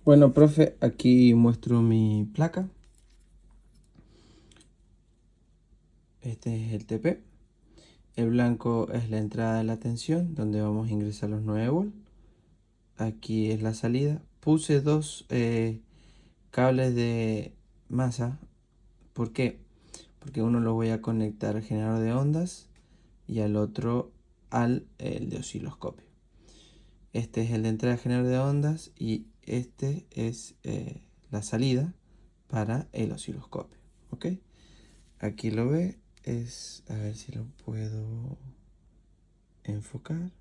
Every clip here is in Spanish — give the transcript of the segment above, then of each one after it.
Bueno, profe, aquí muestro mi placa. Este es el TP. El blanco es la entrada de la tensión, donde vamos a ingresar los 9 volts. Aquí es la salida. Puse dos cables de masa. ¿Por qué? Porque uno lo voy a conectar al generador de ondas y al otro al el de osciloscopio. Este es el de entrada del generador de ondas y este es la salida para el osciloscopio. ¿Ok? Aquí lo ve, a ver si lo puedo enfocar.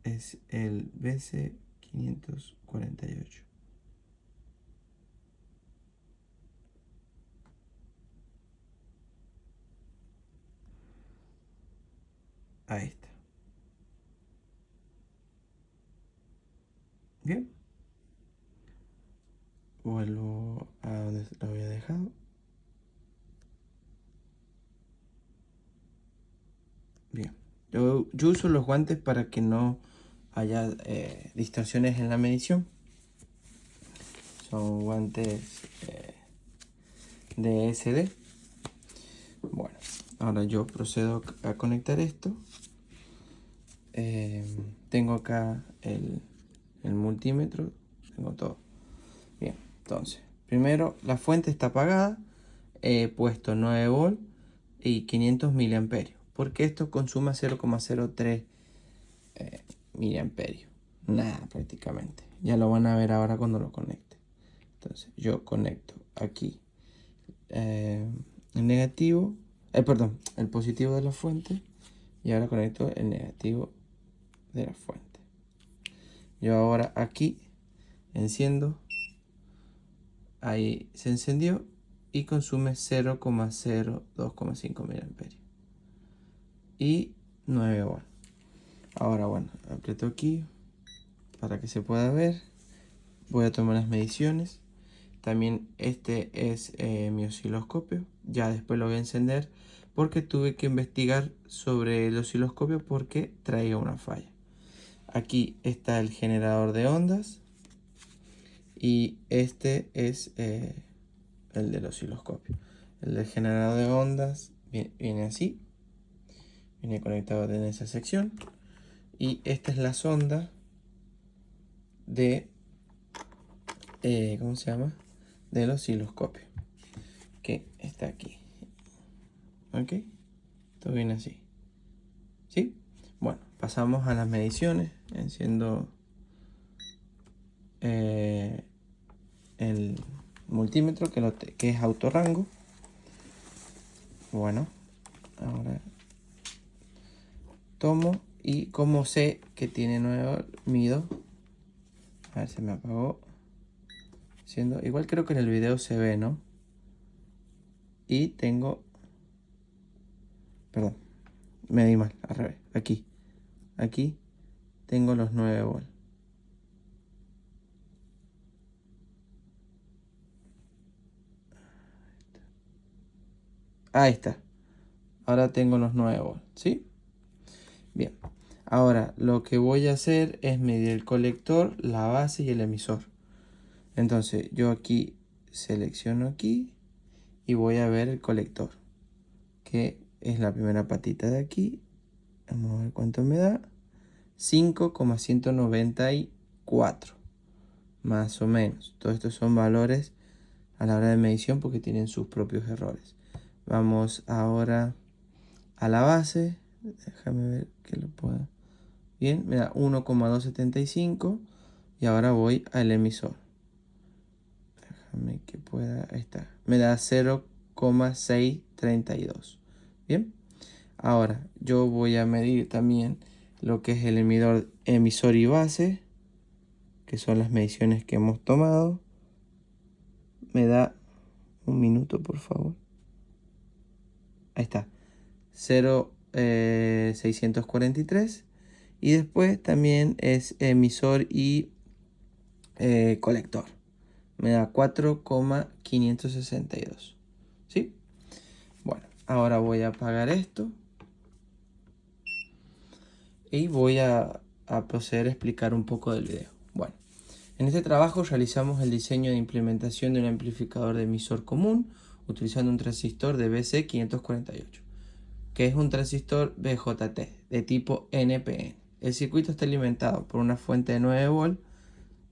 Es el BC548. Ahí está. Bien. Vuelvo a donde lo había dejado. Bien. Yo uso los guantes para que no haya distorsiones en la medición. Son guantes de SD. Bueno, ahora yo procedo a conectar esto. Tengo acá el multímetro. Tengo todo. Bien, entonces, primero la fuente está apagada. He puesto 9 volt y 500 miliamperios. Porque esto consume 0,03 miliamperios. Nada prácticamente. Ya lo van a ver ahora cuando lo conecte. Entonces yo conecto aquí el negativo, perdón, el positivo de la fuente. Y ahora conecto el negativo de la fuente. Yo ahora aquí enciendo. Ahí se encendió y consume 0,02,5 miliamperios. Y 9 volts. Ahora bueno, aprieto aquí para que se pueda ver. Voy a tomar las mediciones. También este es mi osciloscopio. Ya después lo voy a encender porque tuve que investigar sobre el osciloscopio porque traía una falla. Aquí está el generador de ondas y este es el del osciloscopio. El del generador de ondas viene así, viene conectado en esa sección y esta es la sonda de ¿cómo se llama? Del osciloscopio, que está aquí. ¿Ok? Todo viene así. ¿Sí? Bueno, pasamos a las mediciones. Enciendo el multímetro que es autorrango. Bueno, ahora tomo y como sé que tiene 9, mido. A ver, se me apagó. Igual creo que en el video se ve, ¿no? Y tengo, perdón, me di mal, al revés. Aquí tengo los 9 volts. Ahí está. Ahora tengo los 9 volts, ¿sí? Bien. Ahora lo que voy a hacer es medir el colector, la base y el emisor. Entonces yo aquí selecciono aquí y voy a ver el colector, que es la primera patita de aquí. Vamos a ver cuánto me da. 5,194 más o menos. Todos estos son valores a la hora de medición porque tienen sus propios errores. Vamos ahora a la base. Déjame ver que lo pueda. Bien, me da 1,275 y ahora voy al emisor. Déjame que pueda. Ahí está. Me da 0,632. Bien. Ahora yo voy a medir también lo que es el emisor y base, que son las mediciones que hemos tomado. Me da un minuto, por favor. Ahí está. 0,643. Y después también es emisor y colector. Me da 4,562. ¿Sí? Bueno, ahora voy a apagar esto. Y voy a a proceder a explicar un poco del video. Bueno, en este trabajo realizamos el diseño de implementación de un amplificador de emisor común utilizando un transistor de BC548, que es un transistor BJT de tipo NPN. El circuito está alimentado por una fuente de 9 volt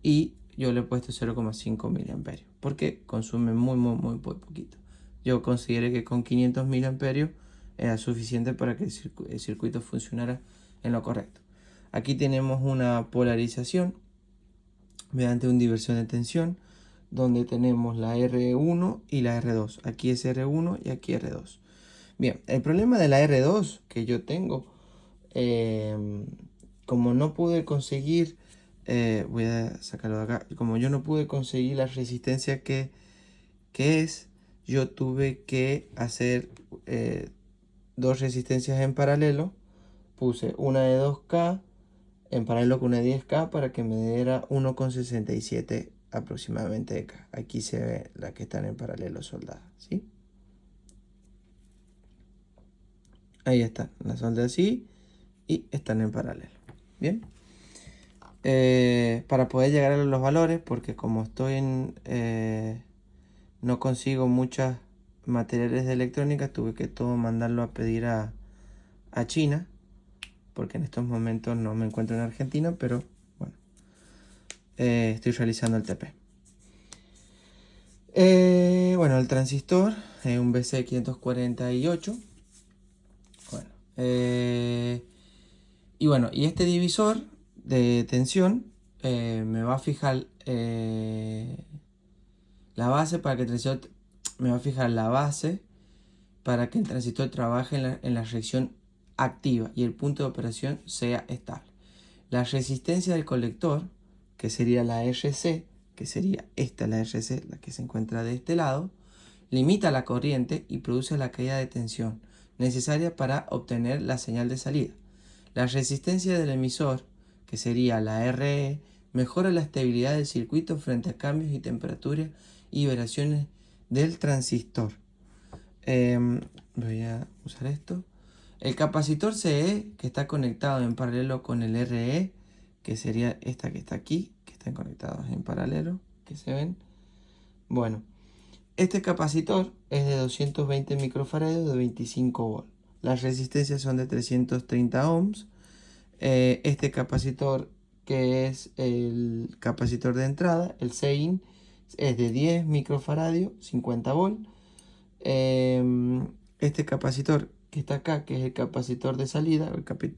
y yo le he puesto 0,5 mA porque consume muy poquito. Yo consideré que con 500 mA era suficiente para que el circuito funcionara en lo correcto. Aquí tenemos una polarización mediante una diversión de tensión donde tenemos la R1 y la R2. Aquí es R1 y aquí R2. Bien, el problema de la R2 que yo tengo, como no pude conseguir, voy a sacarlo de acá, como yo no pude conseguir la resistencia que es, yo tuve que hacer dos resistencias en paralelo. Puse una de 2K en paralelo con una de 10K para que me diera 1,67 aproximadamente de K. Aquí se ve las que están en paralelo soldadas, ¿sí? Ahí están, las soldé así y están en paralelo. Bien. Para poder llegar a los valores, porque como estoy en... no consigo muchos materiales de electrónica, tuve que todo mandarlo a pedir a China, porque en estos momentos no me encuentro en Argentina, pero bueno, estoy realizando el TP. Bueno, el transistor es un BC548. Bueno, y bueno, y este divisor de tensión me va a fijar la base para que el transistor me va a fijar la base para que el transistor trabaje en la reacción activa y el punto de operación sea estable. La resistencia del colector, que sería la RC, que sería esta la RC, la que se encuentra de este lado, limita la corriente y produce la caída de tensión necesaria para obtener la señal de salida. La resistencia del emisor, que sería la RE, mejora la estabilidad del circuito frente a cambios y temperaturas y variaciones del transistor. Voy a usar esto. El capacitor CE, que está conectado en paralelo con el RE, que sería esta que está aquí, que están conectados en paralelo, que se ven. Bueno, este capacitor es de 220 microfarados de 25 volts. Las resistencias son de 330 ohms. Este capacitor, que es el capacitor de entrada, el CIN, es de 10 microfaradios, 50 volts. Este capacitor que está acá, que es el capacitor de salida,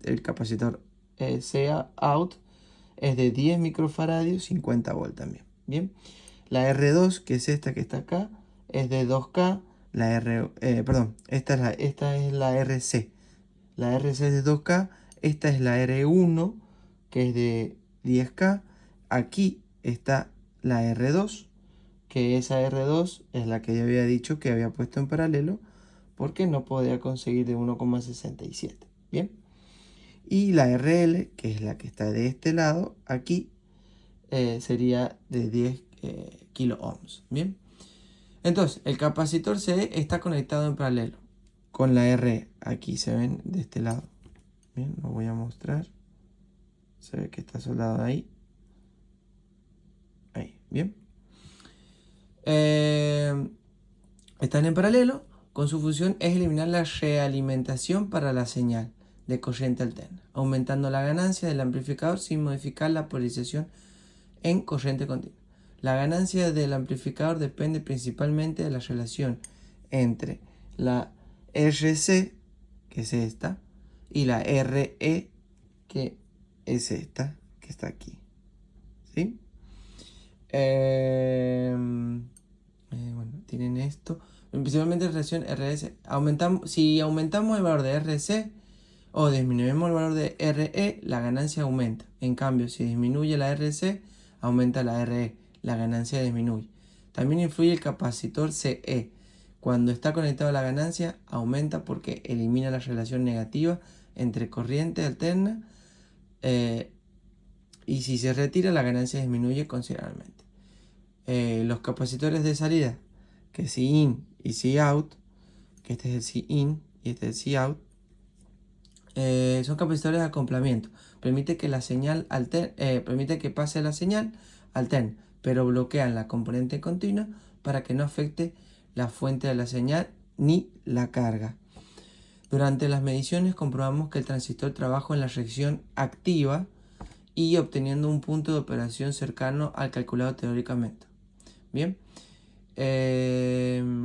el capacitor CA-out, es de 10 microfaradios, 50 volts también. Bien, la R2, que es esta que está acá, es de 2K. Esta es la RC. La RC es de 2K. Esta es la R1, que es de 10K. Aquí está la R2, que esa R2 es la que yo había dicho que había puesto en paralelo porque no podía conseguir de 1,67. Bien. Y la RL, que es la que está de este lado, aquí sería de 10 kilo ohms. Bien. Entonces, el capacitor CE está conectado en paralelo con la R. Aquí se ven de este lado. Bien, lo voy a mostrar. Se ve que está soldado ahí. Ahí, bien. Están en paralelo. Con su función es eliminar la realimentación para la señal de corriente alterna, aumentando la ganancia del amplificador sin modificar la polarización en corriente continua. La ganancia del amplificador depende principalmente de la relación entre la RC, que es esta, y la RE, que es esta, que está aquí. ¿Sí? Bueno, tienen esto. Principalmente en relación RS. Si aumentamos el valor de RC o disminuimos el valor de RE, la ganancia aumenta. En cambio, si disminuye la RC, aumenta la RE. La ganancia disminuye. También influye el capacitor CE. Cuando está conectado a la ganancia, aumenta porque elimina la relación negativa entre corriente alterna. Y si se retira, la ganancia disminuye considerablemente. Los capacitores de salida, que es CIN y COUT, que este es el CIN y este es el COUT, son capacitores de acoplamiento. Permite que la señal permite que pase la señal alterne, pero bloquean la componente continua para que no afecte la fuente de la señal ni la carga. Durante las mediciones comprobamos que el transistor trabaja en la reacción activa y obteniendo un punto de operación cercano al calculado teóricamente. Bien,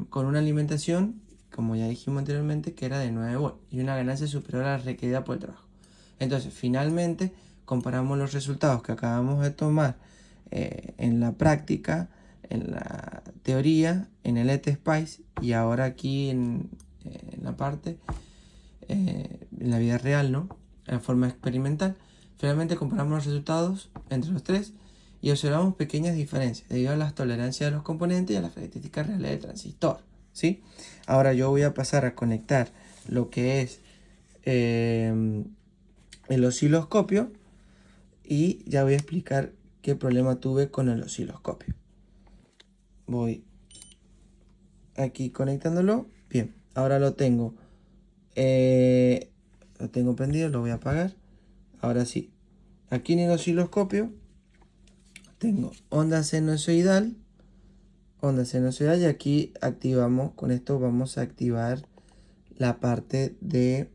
con una alimentación, como ya dijimos anteriormente, que era de 9 volts y una ganancia superior a la requerida por el trabajo. Entonces, finalmente, comparamos los resultados que acabamos de tomar en la práctica, en la teoría, en el ETSPICE y ahora aquí en la parte, en la vida real, ¿no? En forma experimental. Finalmente comparamos los resultados entre los tres y observamos pequeñas diferencias debido a las tolerancias de los componentes y a las características reales del transistor, ¿sí? Ahora yo voy a pasar a conectar lo que es el osciloscopio y ya voy a explicar qué problema tuve con el osciloscopio. Voy aquí conectándolo. Bien, ahora lo tengo prendido, lo voy a apagar. Ahora sí, aquí en el osciloscopio tengo onda sinusoidal y aquí activamos, con esto vamos a activar la parte de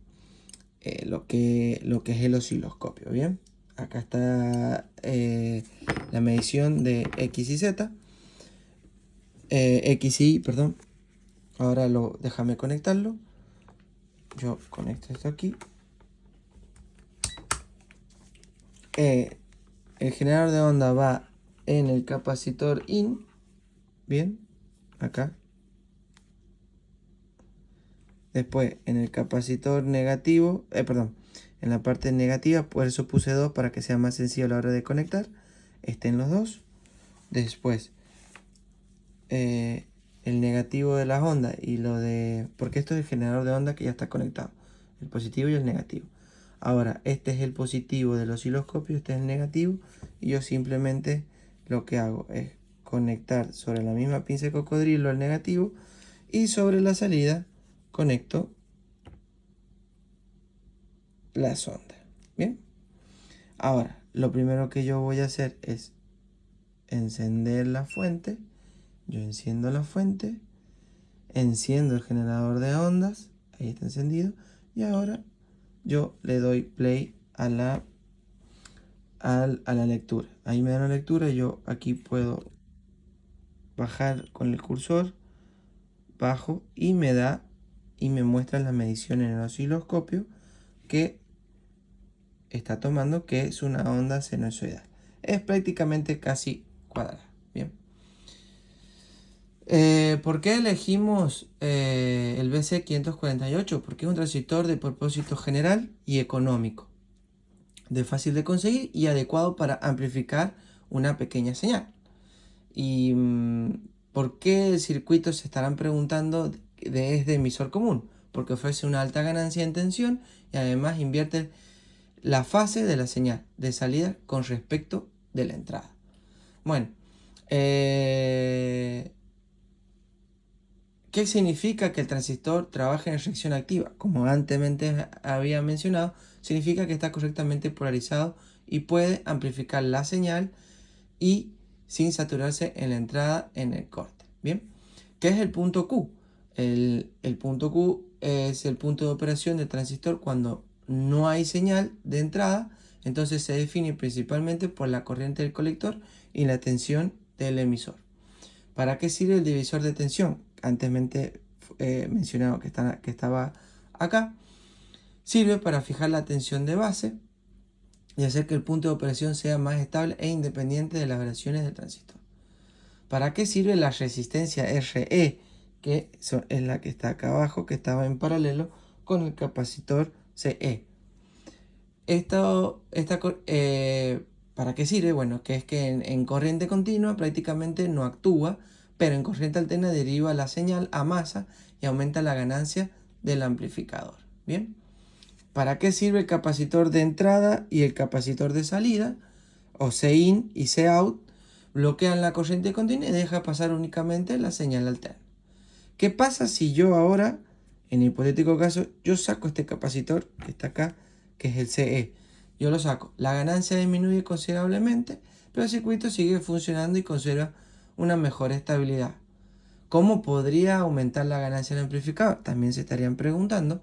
lo que es el osciloscopio. Bien, acá está la medición de X y Z, X y Y, perdón. Ahora déjame conectarlo. Yo conecto esto aquí. El generador de onda va en el capacitor in. Bien, acá. Después en el capacitor negativo, en la parte negativa, por eso puse 2 para que sea más sencillo a la hora de conectar. Estén los dos. Después el negativo de las ondas y porque esto es el generador de onda que ya está conectado, el positivo y el negativo. Ahora este es el positivo del osciloscopio, este es el negativo, y yo simplemente lo que hago es conectar sobre la misma pinza de cocodrilo el negativo y sobre la salida conecto la sonda. Bien, ahora lo primero que yo voy a hacer es encender la fuente. Yo enciendo la fuente, enciendo el generador de ondas, ahí está encendido, y ahora yo le doy play a la lectura. Ahí me da la lectura, yo aquí puedo bajar con el cursor, bajo y me muestra la medición en el osciloscopio que está tomando, que es una onda sinusoidal. Es prácticamente casi cuadrada. Bien. ¿Por qué elegimos el BC548? Porque es un transistor de propósito general y económico, de fácil de conseguir y adecuado para amplificar una pequeña señal. ¿Y por qué el circuito? Se estarán preguntando. Es de emisor común, porque ofrece una alta ganancia en tensión y además invierte la fase de la señal de salida con respecto de la entrada. Bueno, ¿qué significa que el transistor trabaje en reacción activa? Como antes había mencionado, significa que está correctamente polarizado y puede amplificar la señal y sin saturarse en la entrada en el corte. Bien, ¿qué es el punto Q? El punto Q es el punto de operación del transistor cuando no hay señal de entrada. Entonces se define principalmente por la corriente del colector y la tensión del emisor. ¿Para qué sirve el divisor de tensión? Antes mencionado que estaba acá. Sirve para fijar la tensión de base y hacer que el punto de operación sea más estable e independiente de las variaciones del transistor. ¿Para qué sirve la resistencia RE? Que es la que está acá abajo, que estaba en paralelo con el capacitor CE. ¿Para qué sirve? Bueno, que es que en corriente continua prácticamente no actúa, pero en corriente alterna deriva la señal a masa y aumenta la ganancia del amplificador. Bien, ¿para qué sirve el capacitor de entrada y el capacitor de salida? O C-in y C-out bloquean la corriente continua y deja pasar únicamente la señal alterna. ¿Qué pasa si yo ahora, en el hipotético caso, yo saco este capacitor que está acá, que es el CE? yo lo saco. La ganancia disminuye considerablemente, pero el circuito sigue funcionando y conserva una mejor estabilidad. ¿Cómo podría aumentar la ganancia del amplificador? También se estarían preguntando.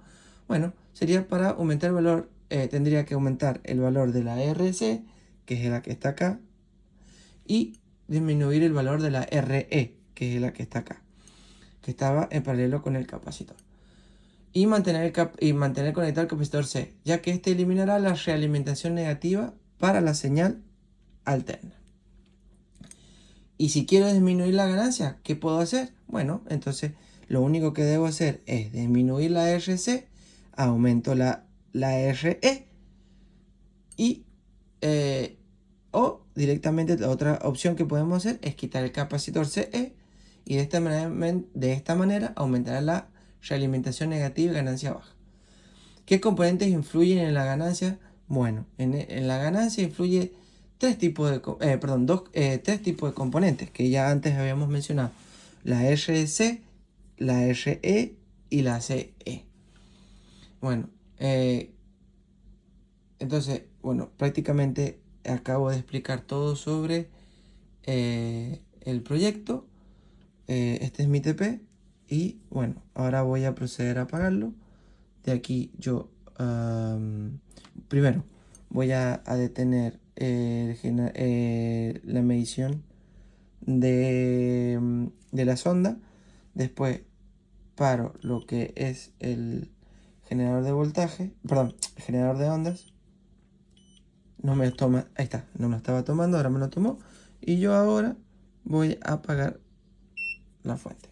Bueno, sería para aumentar el valor, tendría que aumentar el valor de la RC, que es la que está acá, y disminuir el valor de la RE, que es la que está acá, que estaba en paralelo con el capacitor. Y mantener conectado el capacitor C, ya que este eliminará la realimentación negativa para la señal alterna. Y si quiero disminuir la ganancia, ¿qué puedo hacer? Bueno, entonces lo único que debo hacer es disminuir la RC, aumento la RE y o directamente la otra opción que podemos hacer es quitar el capacitor CE y de esta manera aumentará la realimentación negativa y ganancia baja. ¿Qué componentes influyen en la ganancia? Bueno, en la ganancia influye tres tipos de componentes que ya antes habíamos mencionado: la RC, la RE y la CE. Bueno, entonces, prácticamente acabo de explicar todo sobre el proyecto. Este es mi TP y bueno, ahora voy a proceder a apagarlo. De aquí yo primero voy a detener la medición de la sonda. Después paro lo que es el generador de voltaje, perdón, el generador de ondas. No me toma, ahí está, no me estaba tomando, ahora me lo tomó. Y yo ahora voy a apagar la fuente.